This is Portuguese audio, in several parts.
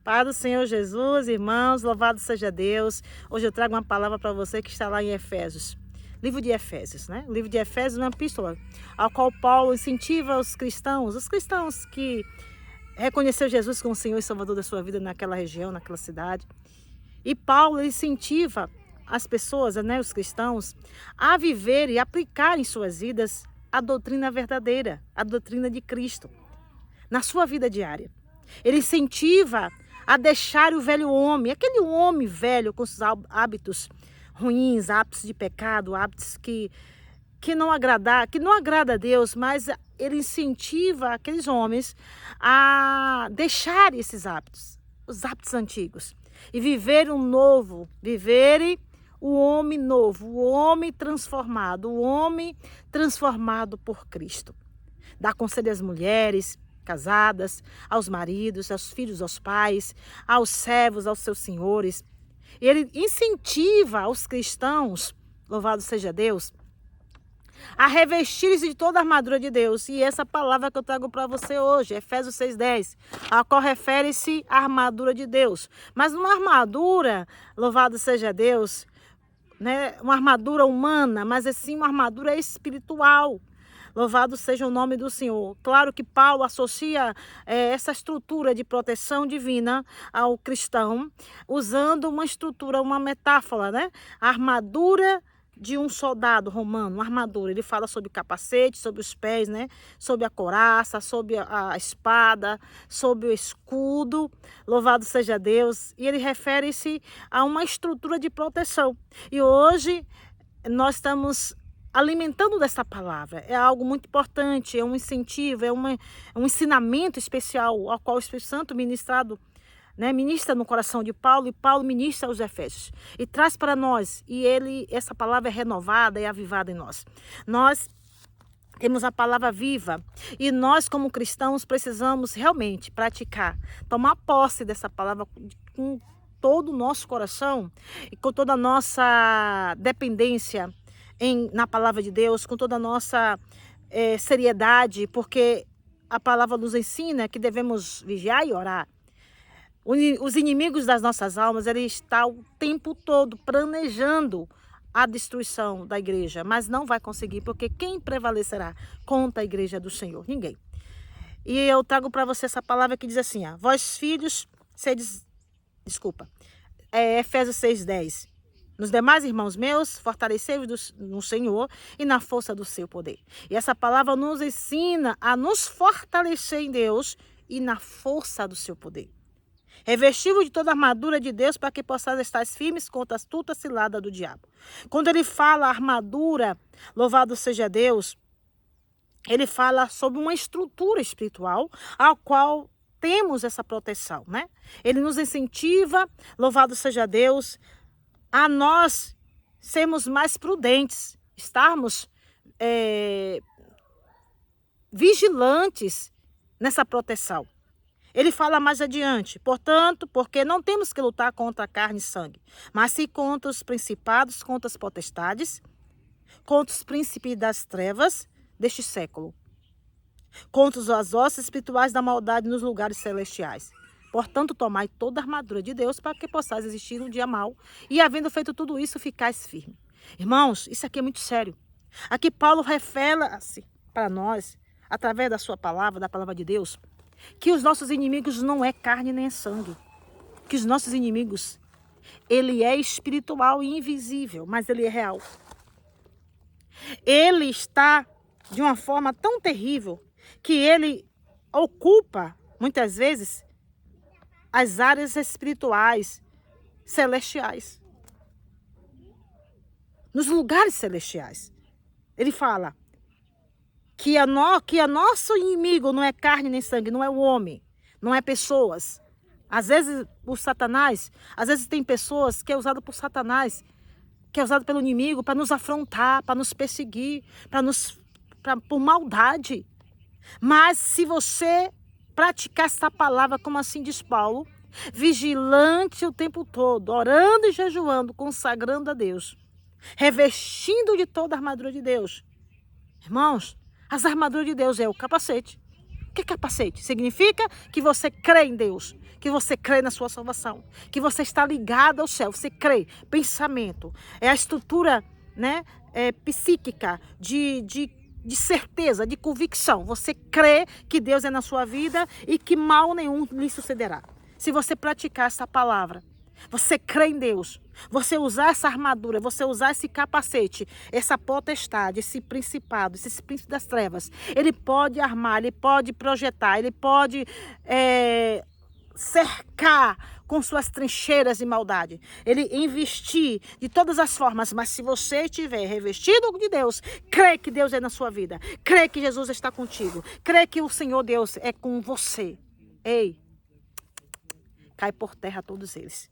Paz do Senhor Jesus, irmãos, louvado seja Deus. Hoje eu trago uma palavra para você que está lá em Efésios. Livro de Efésios, né? O livro de Efésios é uma epístola ao qual Paulo incentiva os cristãos que reconheceram Jesus como Senhor e Salvador da sua vida naquela região, naquela cidade. E Paulo incentiva as pessoas, né, os cristãos, a viver e aplicar em suas vidas a doutrina verdadeira, a doutrina de Cristo, na sua vida diária. Ele incentiva a deixar o velho homem, aquele homem velho com seus hábitos ruins, hábitos de pecado, hábitos que não agrada a Deus, mas ele incentiva aqueles homens a deixar esses hábitos, os hábitos antigos, e viver viverem o homem novo, o homem transformado por Cristo. Dá conselho às mulheres casadas, aos maridos, aos filhos, aos pais, aos servos, aos seus senhores. Ele incentiva os cristãos, louvado seja Deus, a revestir-se de toda a armadura de Deus. E essa palavra que eu trago para você hoje, Efésios 6:10, a qual refere-se à armadura de Deus. Mas uma armadura, louvado seja Deus, né? Uma armadura humana, mas assim uma armadura espiritual. Louvado seja o nome do Senhor. Claro que Paulo associa essa estrutura de proteção divina ao cristão, usando uma estrutura, uma metáfora, né? A armadura de um soldado romano, uma armadura. Ele fala sobre capacete, sobre os pés, né? Sobre a couraça, sobre a espada, sobre o escudo. Louvado seja Deus. E ele refere-se a uma estrutura de proteção. E hoje nós estamos alimentando dessa palavra. É algo muito importante, é um incentivo, é um ensinamento especial ao qual o Espírito Santo ministra no coração de Paulo, e Paulo ministra aos Efésios e traz para nós, e essa palavra é renovada e avivada em nós. Nós temos a palavra viva e nós, como cristãos, precisamos realmente praticar, tomar posse dessa palavra com todo o nosso coração e com toda a nossa dependência na palavra de Deus, com toda a nossa seriedade, porque a palavra nos ensina que devemos vigiar e orar. Os inimigos das nossas almas, ele está o tempo todo planejando a destruição da igreja, mas não vai conseguir, porque quem prevalecerá contra a igreja do Senhor? Ninguém. E eu trago para você essa palavra que diz assim, vós filhos, Efésios 6:10. Nos demais, irmãos meus, fortalecei-vos no Senhor e na força do seu poder. E essa palavra nos ensina a nos fortalecer em Deus e na força do seu poder. Revesti-vos de toda a armadura de Deus para que possais estar firmes contra a astuta cilada do diabo. Quando ele fala armadura, louvado seja Deus, ele fala sobre uma estrutura espiritual ao qual temos essa proteção, né? Ele nos incentiva, louvado seja Deus, a nós sermos mais prudentes, estarmos vigilantes nessa proteção. Ele fala mais adiante, portanto, porque não temos que lutar contra a carne e sangue, mas sim contra os principados, contra as potestades, contra os príncipes das trevas deste século, contra as hostes espirituais da maldade nos lugares celestiais. Portanto, tomai toda a armadura de Deus para que possais resistir no dia mau e, havendo feito tudo isso, ficais firmes. Irmãos, isso aqui é muito sério. Aqui Paulo revela-se para nós, através da sua palavra, da palavra de Deus, que os nossos inimigos não é carne nem sangue. Que os nossos inimigos, ele é espiritual e invisível, mas ele é real. Ele está de uma forma tão terrível que ele ocupa, muitas vezes, as áreas espirituais, celestiais. Nos lugares celestiais. Ele fala que nosso inimigo não é carne nem sangue, não é o homem, não é pessoas. Às vezes o Satanás, às vezes tem pessoas que é usado por Satanás, que é usado pelo inimigo para nos afrontar, para nos perseguir, por maldade. Mas se você praticar essa palavra, como assim diz Paulo, vigilante o tempo todo, orando e jejuando, consagrando a Deus, revestindo de toda a armadura de Deus. Irmãos, as armaduras de Deus é o capacete, O que é capacete? Significa que você crê em Deus, que você crê na sua salvação, que você está ligado ao céu, você crê. Pensamento é a estrutura, né, psíquica de certeza, de convicção. Você crê que Deus é na sua vida e que mal nenhum lhe sucederá. Se você praticar essa palavra, você crê em Deus, você usar essa armadura, você usar esse capacete, essa potestade, esse principado, esse príncipe das trevas, ele pode armar, ele pode projetar, ele pode cercar com suas trincheiras de maldade, ele investir de todas as formas, mas se você estiver revestido de Deus, crê que Deus é na sua vida, crê que Jesus está contigo, crê que o Senhor Deus é com você, ei, cai por terra todos eles.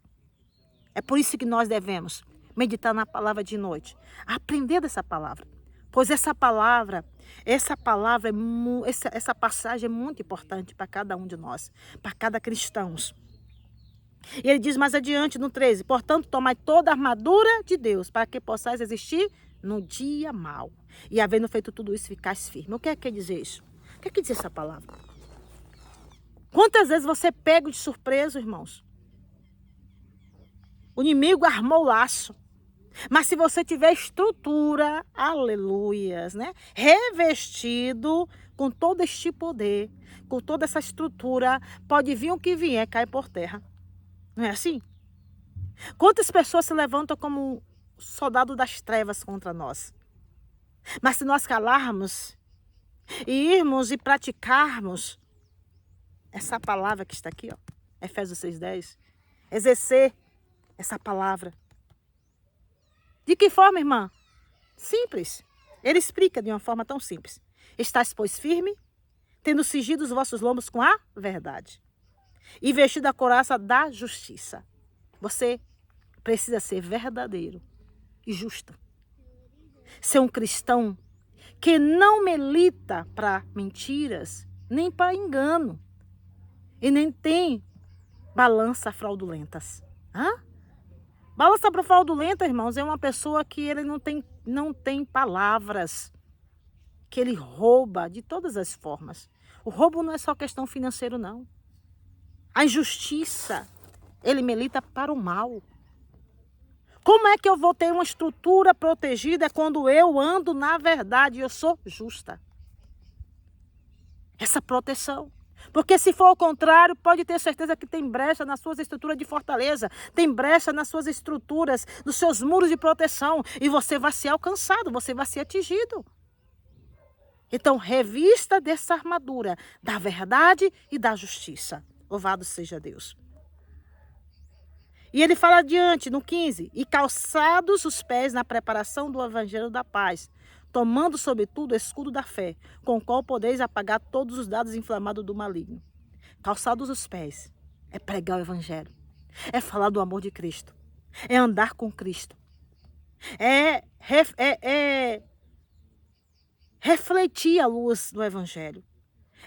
É por isso que nós devemos meditar na palavra de noite, aprender dessa palavra, pois essa passagem é muito importante para cada um de nós, para cada cristão. E ele diz mais adiante no 13, portanto, tomai toda a armadura de Deus, para que possais resistir no dia mau. E havendo feito tudo isso, ficais firme. O que quer dizer isso? O que quer dizer essa palavra? Quantas vezes você é pego de surpresa, irmãos? O inimigo armou o laço. Mas se você tiver estrutura, aleluias, né? Revestido com todo este poder, com toda essa estrutura, pode vir o que vier, cai por terra. Não é assim? Quantas pessoas se levantam como soldado das trevas contra nós? Mas se nós calarmos e irmos e praticarmos essa palavra que está aqui, ó, Efésios 6:10, exercer essa palavra. De que forma, irmã? Simples. Ele explica de uma forma tão simples. Estais, pois, firme, tendo cingido os vossos lombos com a verdade, e vestido a couraça da justiça. Você precisa ser verdadeiro e justo. Ser um cristão que não milita para mentiras, nem para engano, e nem tem balança fraudulentas. Balança fraudulenta, irmãos, é uma pessoa que ele não tem palavras, que ele rouba de todas as formas. O roubo não é só questão financeira, não. A injustiça, ele milita para o mal. Como é que eu vou ter uma estrutura protegida quando eu ando na verdade e eu sou justa? Essa proteção. Porque se for ao contrário, pode ter certeza que tem brecha nas suas estruturas de fortaleza, tem brecha nas suas estruturas, nos seus muros de proteção, e você vai ser alcançado, você vai ser atingido. Então, revista dessa armadura da verdade e da justiça. Louvado seja Deus. E ele fala adiante, no 15, e calçados os pés na preparação do evangelho da paz, tomando sobretudo o escudo da fé, com o qual podeis apagar todos os dados inflamados do maligno. Calçados os pés é pregar o evangelho, é falar do amor de Cristo, é andar com Cristo, é refletir a luz do evangelho,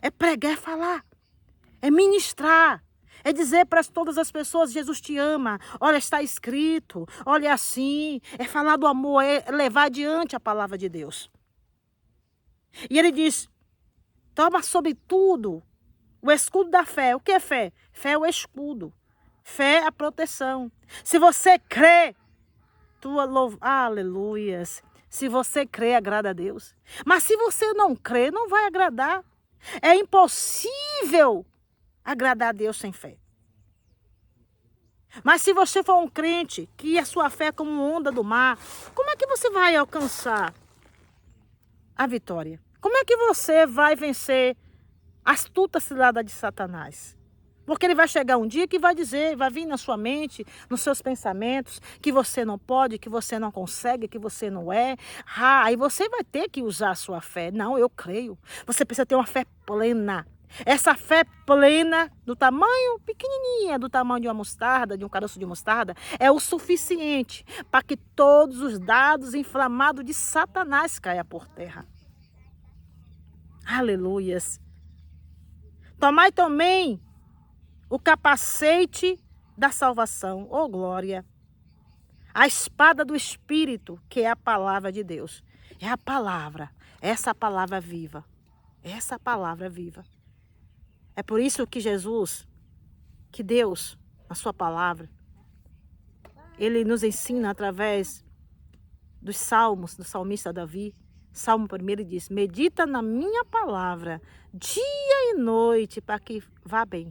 é pregar, é falar, é ministrar, é dizer para todas as pessoas, Jesus te ama, olha, está escrito, olha assim, é falar do amor, é levar adiante a palavra de Deus. E ele diz, toma sobretudo o escudo da fé. O que é fé? Fé é o escudo, fé é a proteção. Se você crê, aleluias, se você crê, agrada a Deus. Mas se você não crê, não vai agradar. É impossível agradar a Deus sem fé. Mas se você for um crente, que a sua fé é como onda do mar, como é que você vai alcançar a vitória? Como é que você vai vencer a astuta cilada de Satanás? Porque ele vai chegar um dia que vai dizer, vai vir na sua mente, nos seus pensamentos, que você não pode, que você não consegue, que você não é. Aí você vai ter que usar a sua fé. Não, eu creio. Você precisa ter uma fé plena. Essa fé plena, do tamanho pequenininha, do tamanho de uma mostarda, de um caroço de mostarda, é o suficiente para que todos os dados inflamados de Satanás caiam por terra. Aleluias. Tomai também o capacete da salvação, oh glória. A espada do Espírito, que é a palavra de Deus. É a palavra, essa palavra viva. Essa palavra viva. É por isso que Jesus, que Deus, na sua palavra, Ele nos ensina através dos salmos, do salmista Davi. Salmo 1 ele diz, medita na minha palavra, dia e noite, para que vá bem.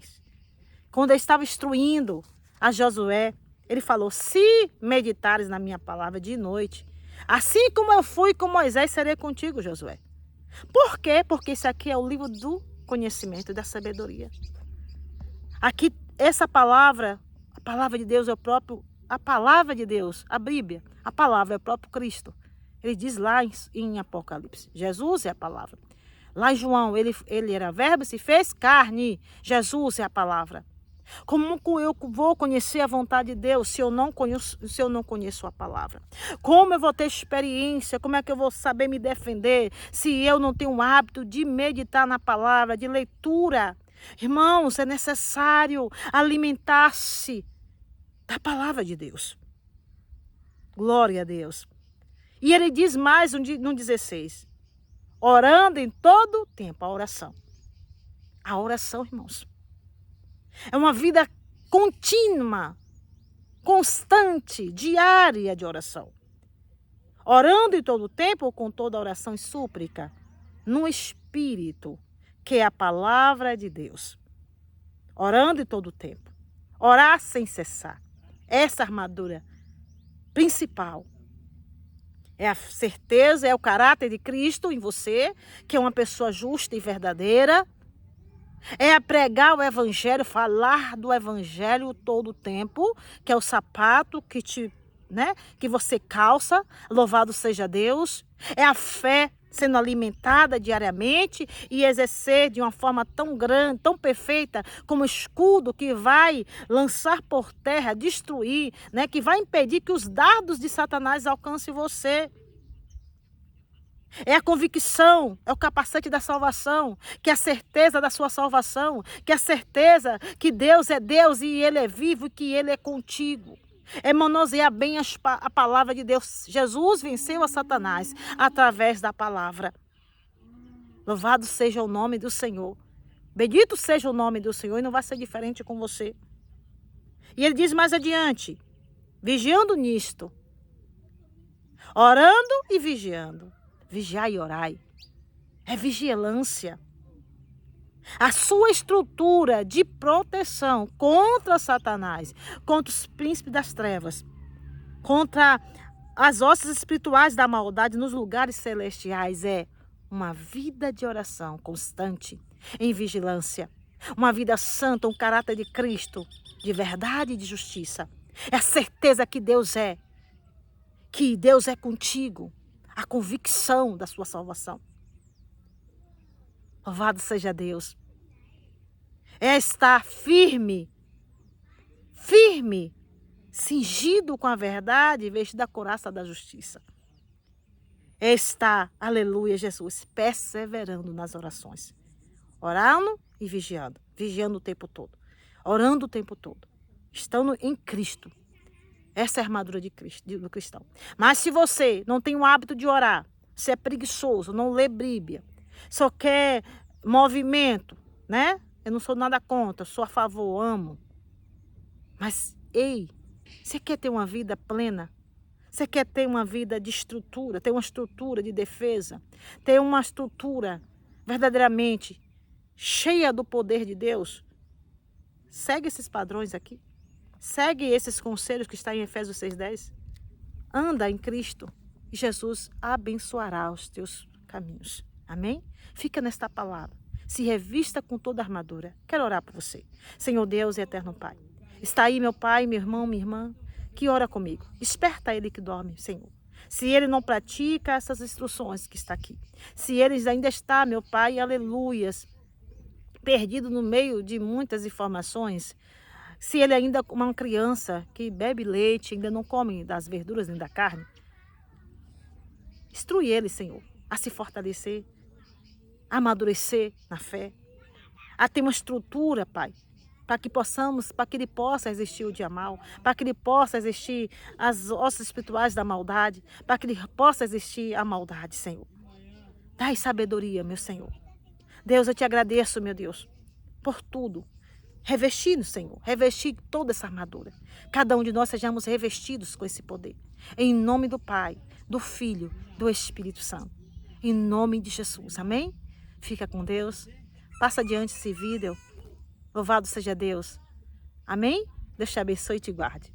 Quando ele estava instruindo a Josué, ele falou, se meditares na minha palavra de noite, assim como eu fui com Moisés, serei contigo, Josué. Por quê? Porque isso aqui é o livro do conhecimento e da sabedoria. Aqui, essa palavra, a palavra de Deus é o próprio, a palavra de Deus, a Bíblia, a palavra é o próprio Cristo. Ele diz lá em Apocalipse, Jesus é a palavra. Lá em João, ele era verbo e se fez carne. Jesus é a palavra. Como eu vou conhecer a vontade de Deus se eu não conheço a palavra? Como eu vou ter experiência? Como é que eu vou saber me defender se eu não tenho o hábito de meditar na palavra, de leitura? Irmãos, é necessário alimentar-se da palavra de Deus. Glória a Deus. E ele diz mais no 16, orando em todo o tempo, a oração. A oração, irmãos, é uma vida contínua, constante, diária de oração. Orando em todo o tempo, com toda oração e súplica, no Espírito, que é a palavra de Deus. Orando em todo o tempo. Orar sem cessar. Essa armadura principal é a certeza, é o caráter de Cristo em você, que é uma pessoa justa e verdadeira. É a pregar o evangelho, falar do evangelho todo o tempo, que é o sapato que você calça, louvado seja Deus. É a fé sendo alimentada diariamente e exercer de uma forma tão grande, tão perfeita, como escudo que vai lançar por terra, destruir, que vai impedir que os dardos de Satanás alcancem você. É a convicção, é o capacete da salvação, que é a certeza da sua salvação, que é a certeza que Deus é Deus e Ele é vivo e que Ele é contigo. É manusear bem a palavra de Deus. Jesus venceu a Satanás através da palavra. Louvado seja o nome do Senhor. Bendito seja o nome do Senhor e não vai ser diferente com você. E ele diz mais adiante, vigiando nisto, orando e vigiando. Vigiai e orai. É vigilância. A sua estrutura de proteção contra Satanás, contra os príncipes das trevas, contra as hostes espirituais da maldade nos lugares celestiais é uma vida de oração constante, em vigilância. Uma vida santa, um caráter de Cristo, de verdade e de justiça. É a certeza que Deus é contigo. A convicção da sua salvação. Louvado seja Deus. É estar firme, cingido com a verdade, vestido da couraça da justiça. É estar, aleluia, Jesus, perseverando nas orações. Orando e vigiando o tempo todo. Orando o tempo todo. Estando em Cristo. Essa é a armadura de Cristo, do cristão. Mas se você não tem o hábito de orar, você é preguiçoso, não lê Bíblia, só quer movimento, Eu não sou nada contra, sou a favor, amo. Mas, você quer ter uma vida plena? Você quer ter uma vida de estrutura, ter uma estrutura de defesa, ter uma estrutura verdadeiramente cheia do poder de Deus? Segue esses padrões aqui. Segue esses conselhos que está em Efésios 6:10. Anda em Cristo e Jesus abençoará os teus caminhos. Amém? Fica nesta palavra. Se revista com toda a armadura. Quero orar por você. Senhor Deus e eterno Pai. Está aí meu pai, meu irmão, minha irmã, que ora comigo. Desperta ele que dorme, Senhor. Se ele não pratica essas instruções que está aqui. Se ele ainda está, meu Pai, aleluias, perdido no meio de muitas informações. Se ele ainda é uma criança que bebe leite, ainda não come das verduras nem da carne, instrui ele, Senhor, a se fortalecer, a amadurecer na fé, a ter uma estrutura, Pai, para que ele possa existir o dia mal, para que ele possa existir as hostes espirituais da maldade, para que ele possa existir a maldade, Senhor. Dai sabedoria, meu Senhor. Deus, eu te agradeço, meu Deus, por tudo. Revestir no Senhor, revestir toda essa armadura. Cada um de nós sejamos revestidos com esse poder. Em nome do Pai, do Filho, do Espírito Santo. Em nome de Jesus, amém? Fica com Deus. Passa adiante esse vídeo. Louvado seja Deus. Amém? Deus te abençoe e te guarde.